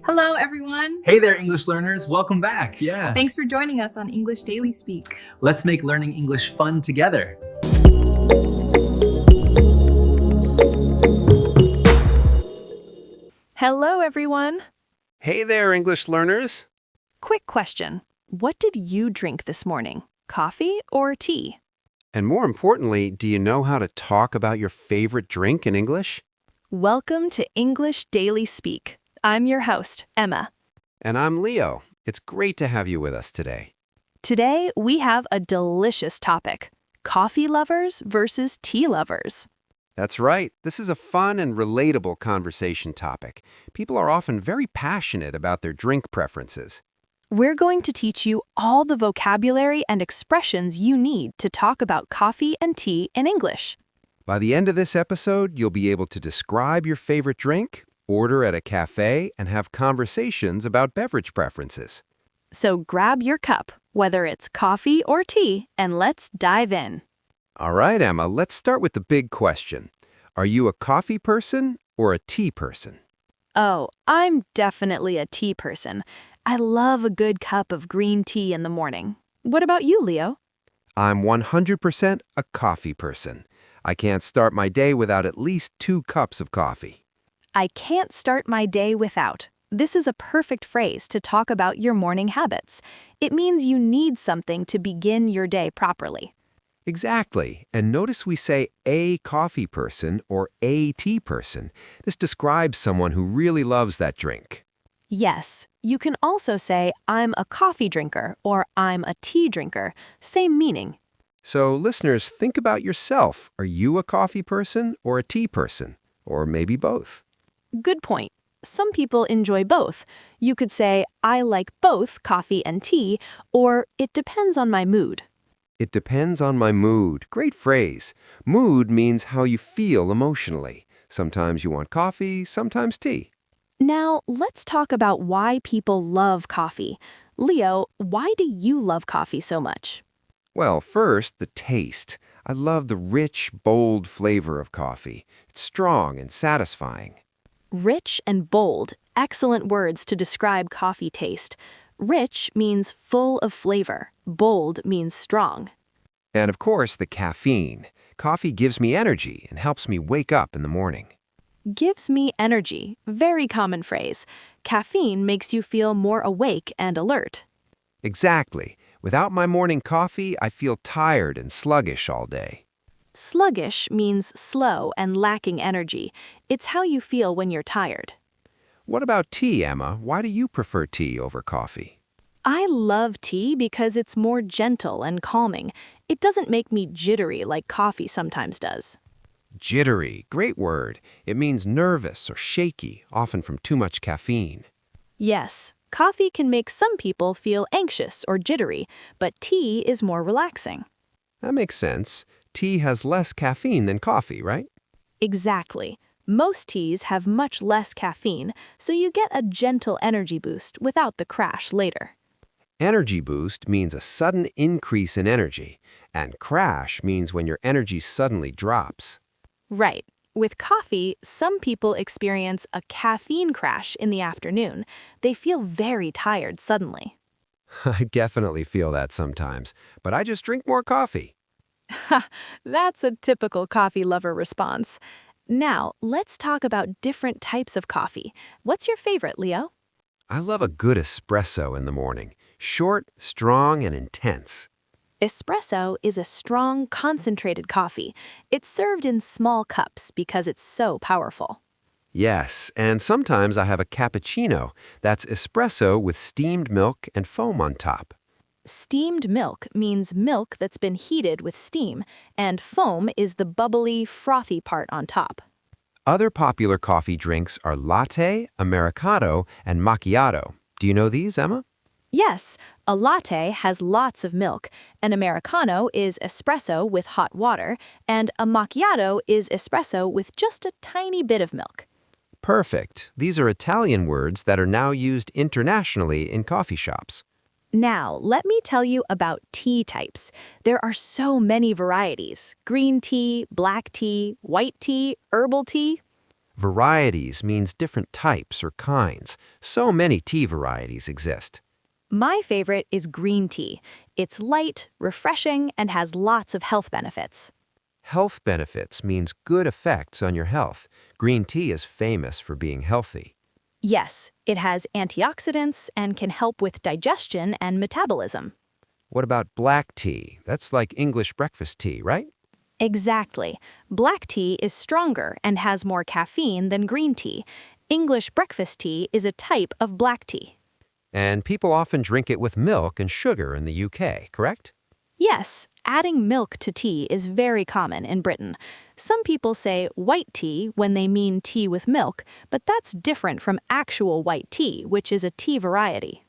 Hello, everyone. Hey there, English learners. Welcome back. Yeah. Thanks for joining us on English Daily Speak. Let's make learning English fun together. Hello, everyone. Hey there, English learners. Quick question. What did you drink this morning? Coffee or tea? And more importantly, do you know how to talk about your favorite drink in English? Welcome to English Daily Speak. I'm your host, Emma. And I'm Leo. It's great to have you with us today. Today, we have a delicious topic. Coffee lovers versus tea lovers. That's right. This is a fun and relatable conversation topic. People are often very passionate about their drink preferences. We're going to teach you all the vocabulary and expressions you need to talk about coffee and tea in English. By the end of this episode, you'll be able to describe your favorite drink, order at a cafe, and have conversations about beverage preferences. So grab your cup, whether it's coffee or tea, and let's dive in. All right, Emma, let's start with the big question. Are you a coffee person or a tea person? Oh, I'm definitely a tea person. I love a good cup of green tea in the morning. What about you, Leo? I'm 100% a coffee person. I can't start my day without at least 2 cups of coffee. I can't start my day without. This is a perfect phrase to talk about your morning habits. It means you need something to begin your day properly. Exactly. And notice we say a coffee person or a tea person. This describes someone who really loves that drink. Yes, you can also say I'm a coffee drinker or I'm a tea drinker. Same meaning. So listeners, think about yourself. Are you a coffee person or a tea person? Or maybe both? Good point. Some people enjoy both. You could say, I like both coffee and tea, or it depends on my mood. It depends on my mood. Great phrase. Mood means how you feel emotionally. Sometimes you want coffee, sometimes tea. Now, let's talk about why people love coffee. Leo, why do you love coffee so much? Well, first, the taste. I love the rich, bold flavor of coffee. It's strong and satisfying. Rich and bold, excellent words to describe coffee taste. Rich means full of flavor. Bold means strong. And of course, the caffeine. Coffee gives me energy and helps me wake up in the morning. Gives me energy, very common phrase. Caffeine makes you feel more awake and alert. Exactly. Without my morning coffee, I feel tired and sluggish all day. Sluggish means slow and lacking energy. It's how you feel when you're tired. What about tea, Emma? Why do you prefer tea over coffee? I love tea because it's more gentle and calming. It doesn't make me jittery like coffee sometimes does. Jittery, great word. It means nervous or shaky, often from too much caffeine. Yes, coffee can make some people feel anxious or jittery, but tea is more relaxing. That makes sense. Tea has less caffeine than coffee, right? Exactly. Most teas have much less caffeine, so you get a gentle energy boost without the crash later. Energy boost means a sudden increase in energy, and crash means when your energy suddenly drops. Right. With coffee, some people experience a caffeine crash in the afternoon. They feel very tired suddenly. I definitely feel that sometimes, but I just drink more coffee. Ha, that's a typical coffee lover response. Now, let's talk about different types of coffee. What's your favorite, Leo? I love a good espresso in the morning. Short, strong, and intense. Espresso is a strong, concentrated coffee. It's served in small cups because it's so powerful. Yes, and sometimes I have a cappuccino. That's espresso with steamed milk and foam on top. Steamed milk means milk that's been heated with steam, and foam is the bubbly, frothy part on top. Other popular coffee drinks are latte, americano, and macchiato. Do you know these, Emma? Yes, a latte has lots of milk, an americano is espresso with hot water, and a macchiato is espresso with just a tiny bit of milk. Perfect. These are Italian words that are now used internationally in coffee shops. Now, let me tell you about tea types. There are so many varieties: green tea, black tea, white tea, herbal tea. Varieties means different types or kinds. So many tea varieties exist. My favorite is green tea. It's light, refreshing, and has lots of health benefits. Health benefits means good effects on your health. Green tea is famous for being healthy. Yes, it has antioxidants and can help with digestion and metabolism. What about black tea? That's like English breakfast tea, right? Exactly. Black tea is stronger and has more caffeine than green tea. English breakfast tea is a type of black tea. And people often drink it with milk and sugar in the UK, correct? Yes, adding milk to tea is very common in Britain. Some people say white tea when they mean tea with milk, but that's different from actual white tea, which is a tea variety.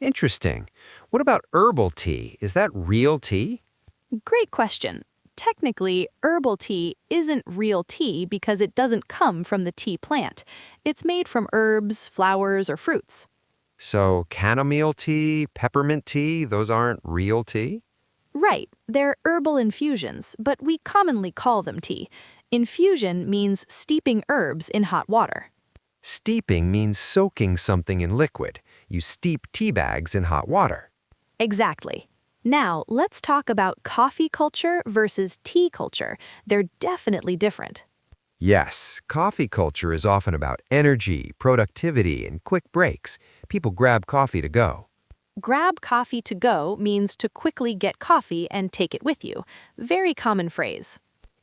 Interesting. What about herbal tea? Is that real tea? Great question. Technically, herbal tea isn't real tea because it doesn't come from the tea plant. It's made from herbs, flowers, or fruits. So chamomile tea, peppermint tea, those aren't real tea? Right, they're herbal infusions, but we commonly call them tea. Infusion means steeping herbs in hot water. Steeping means soaking something in liquid. You steep tea bags in hot water. Exactly. Now, let's talk about coffee culture versus tea culture. They're definitely different. Yes, coffee culture is often about energy, productivity, and quick breaks. People grab coffee to go. Grab coffee to go means to quickly get coffee and take it with you. Very common phrase.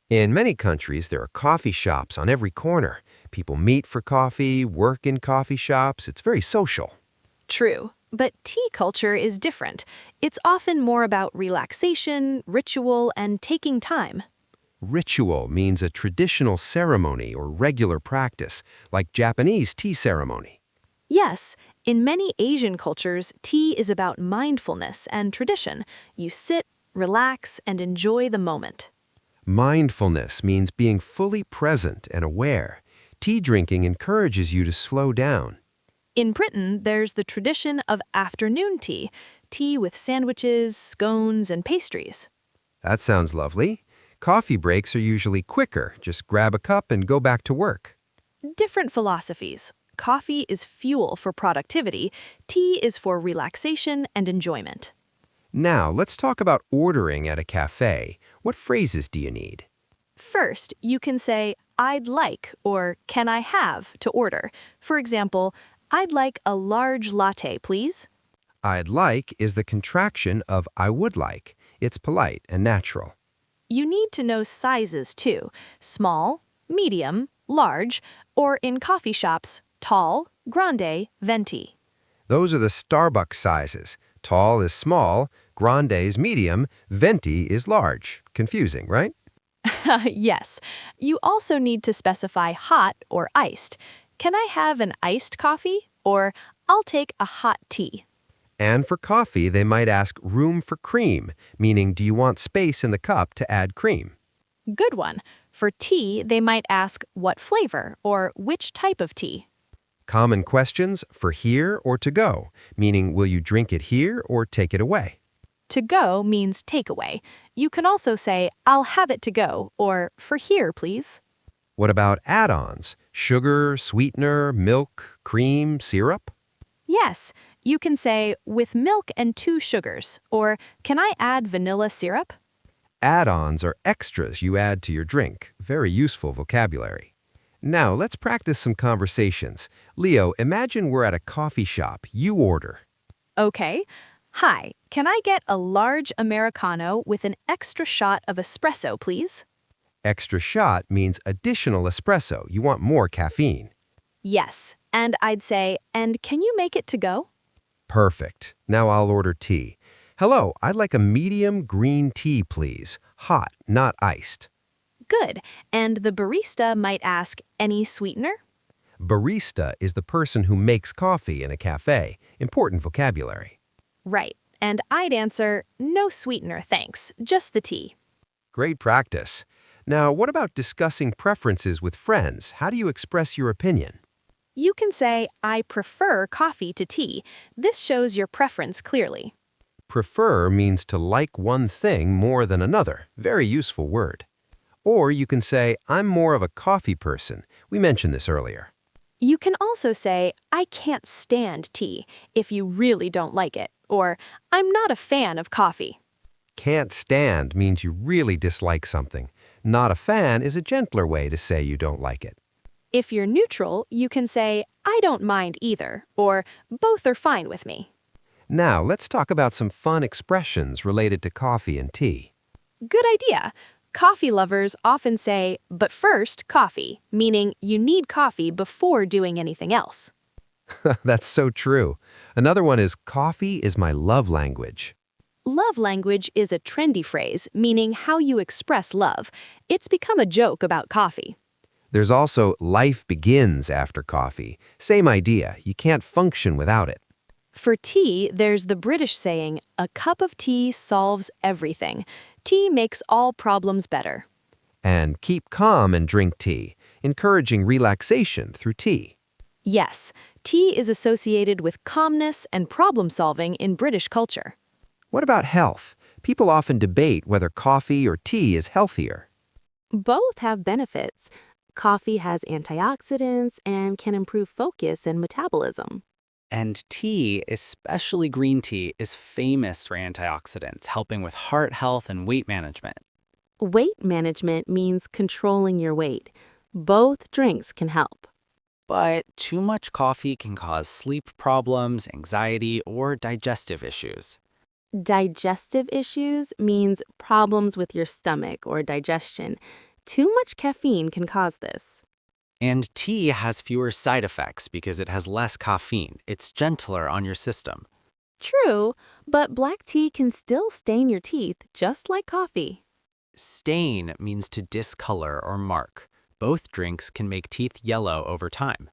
In many countries, there are coffee shops on every corner. People meet for coffee, work in coffee shops. It's very social. True, but tea culture is different. It's often more about relaxation, ritual, and taking time. Ritual means a traditional ceremony or regular practice, like Japanese tea ceremony. Yes, in many Asian cultures, tea is about mindfulness and tradition. You sit, relax, and enjoy the moment. Mindfulness means being fully present and aware. Tea drinking encourages you to slow down. In Britain, there's the tradition of afternoon tea, tea with sandwiches, scones, and pastries. That sounds lovely. Coffee breaks are usually quicker. Just grab a cup and go back to work. Different philosophies. Coffee is fuel for productivity, tea is for relaxation and enjoyment. Now, let's talk about ordering at a cafe. What phrases do you need? First, you can say, I'd like or can I have to order. For example, I'd like a large latte, please. I'd like is the contraction of I would like. It's polite and natural. You need to know sizes too. Small, medium, large, or in coffee shops, tall, grande, venti. Those are the Starbucks sizes. Tall is small, grande is medium, venti is large. Confusing, right? Yes. You also need to specify hot or iced. Can I have an iced coffee? Or I'll take a hot tea. And for coffee, they might ask room for cream, meaning do you want space in the cup to add cream? Good one. For tea, they might ask what flavor or which type of tea. Common questions for here or to go, meaning will you drink it here or take it away? To go means takeaway. You can also say, I'll have it to go, or for here, please. What about add-ons? Sugar, sweetener, milk, cream, syrup? Yes, you can say, with milk and 2 sugars, or can I add vanilla syrup? Add-ons are extras you add to your drink. Very useful vocabulary. Now, let's practice some conversations. Leo, imagine we're at a coffee shop. You order. Okay. Hi, can I get a large Americano with an extra shot of espresso, please? Extra shot means additional espresso. You want more caffeine. Yes, and I'd say, and can you make it to go? Perfect. Now I'll order tea. Hello, I'd like a medium green tea, please. Hot, not iced. Good, and the barista might ask, any sweetener? Barista is the person who makes coffee in a cafe. Important vocabulary. Right, and I'd answer, no sweetener, thanks, just the tea. Great practice. Now, what about discussing preferences with friends? How do you express your opinion? You can say, I prefer coffee to tea. This shows your preference clearly. Prefer means to like one thing more than another. Very useful word. Or you can say, I'm more of a coffee person, We mentioned this earlier. You can also say, I can't stand tea if you really don't like it, or I'm not a fan of coffee. Can't stand means you really dislike something. Not a fan is a gentler way to say you don't like it. If you're neutral, you can say, I don't mind either, or both are fine with me. Now, let's talk about some fun expressions related to coffee and tea. Good idea. Coffee lovers often say, but first, coffee, meaning you need coffee before doing anything else. That's so true. Another one is coffee is my love language. Love language is a trendy phrase, meaning how you express love. It's become a joke about coffee. There's also life begins after coffee. Same idea, you can't function without it. For tea, there's the British saying, a cup of tea solves everything. Tea makes all problems better. And keep calm and drink tea, encouraging relaxation through tea. Yes, tea is associated with calmness and problem solving in British culture. What about health? People often debate whether coffee or tea is healthier. Both have benefits. Coffee has antioxidants and can improve focus and metabolism. And tea, especially green tea, is famous for antioxidants, helping with heart health and weight management. Weight management means controlling your weight. Both drinks can help. But too much coffee can cause sleep problems, anxiety, or digestive issues. Digestive issues means problems with your stomach or digestion. Too much caffeine can cause this. And tea has fewer side effects because it has less caffeine. It's gentler on your system. True, but black tea can still stain your teeth just like coffee. Stain means to discolor or mark. Both drinks can make teeth yellow over time.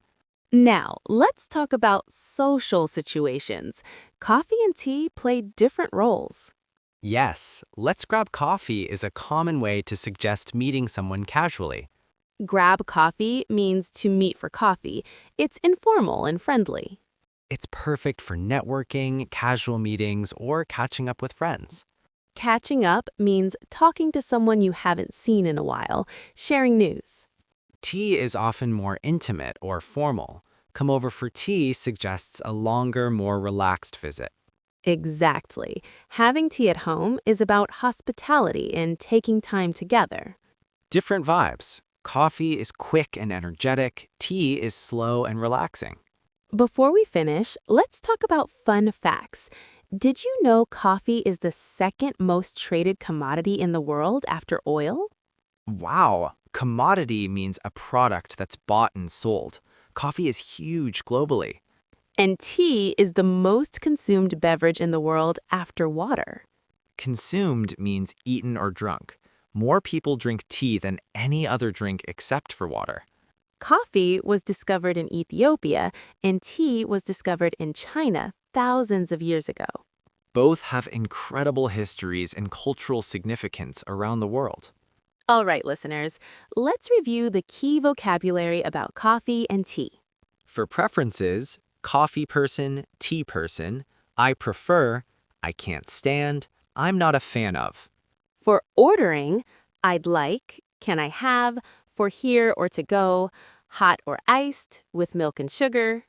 Now, let's talk about social situations. Coffee and tea play different roles. Yes, let's grab coffee is a common way to suggest meeting someone casually. Grab coffee means to meet for coffee. It's informal and friendly. It's perfect for networking, casual meetings, or catching up with friends. Catching up means talking to someone you haven't seen in a while, sharing news. Tea is often more intimate or formal. Come over for tea suggests a longer, more relaxed visit. Exactly. Having tea at home is about hospitality and taking time together. Different vibes. Coffee is quick and energetic. Tea is slow and relaxing. Before we finish, let's talk about fun facts. Did you know coffee is the second most traded commodity in the world after oil? Wow! Commodity means a product that's bought and sold. Coffee is huge globally. And tea is the most consumed beverage in the world after water. Consumed means eaten or drunk. More people drink tea than any other drink except for water. Coffee was discovered in Ethiopia, and tea was discovered in China thousands of years ago. Both have incredible histories and cultural significance around the world. All right, listeners, let's review the key vocabulary about coffee and tea. For preferences, coffee person, tea person, I prefer, I can't stand, I'm not a fan of. For ordering, I'd like, can I have, for here or to go, hot or iced, with milk and sugar.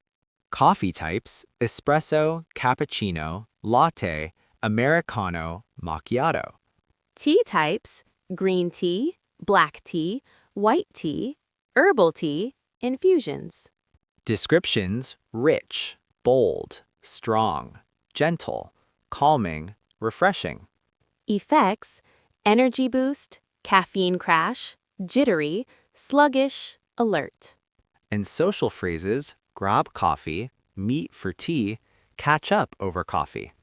Coffee types, espresso, cappuccino, latte, americano, macchiato. Tea types, green tea, black tea, white tea, herbal tea, infusions. Descriptions, rich, bold, strong, gentle, calming, refreshing. Effects, energy boost, caffeine crash, jittery, sluggish, alert. And social phrases, grab coffee, meet for tea, catch up over coffee.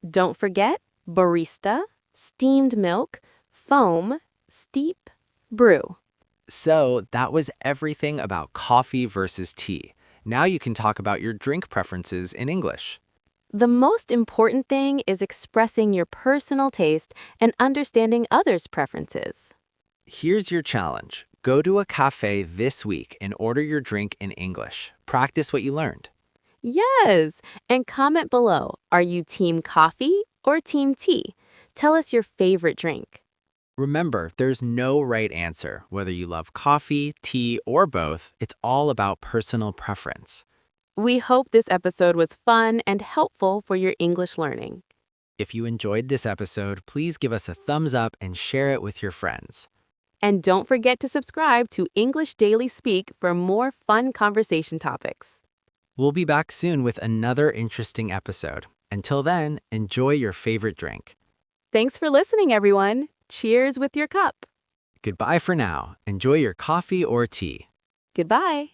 Don't forget barista, steamed milk, foam, steep, brew. So that was everything about coffee versus tea. Now you can talk about your drink preferences in English. The most important thing is expressing your personal taste and understanding others' preferences. Here's your challenge. Go to a cafe this week and order your drink in English. Practice what you learned. Yes! And comment below, are you team coffee or team tea? Tell us your favorite drink. Remember, there's no right answer. Whether you love coffee, tea, or both, it's all about personal preference. We hope this episode was fun and helpful for your English learning. If you enjoyed this episode, please give us a thumbs up and share it with your friends. And don't forget to subscribe to English Daily Speak for more fun conversation topics. We'll be back soon with another interesting episode. Until then, enjoy your favorite drink. Thanks for listening, everyone. Cheers with your cup. Goodbye for now. Enjoy your coffee or tea. Goodbye.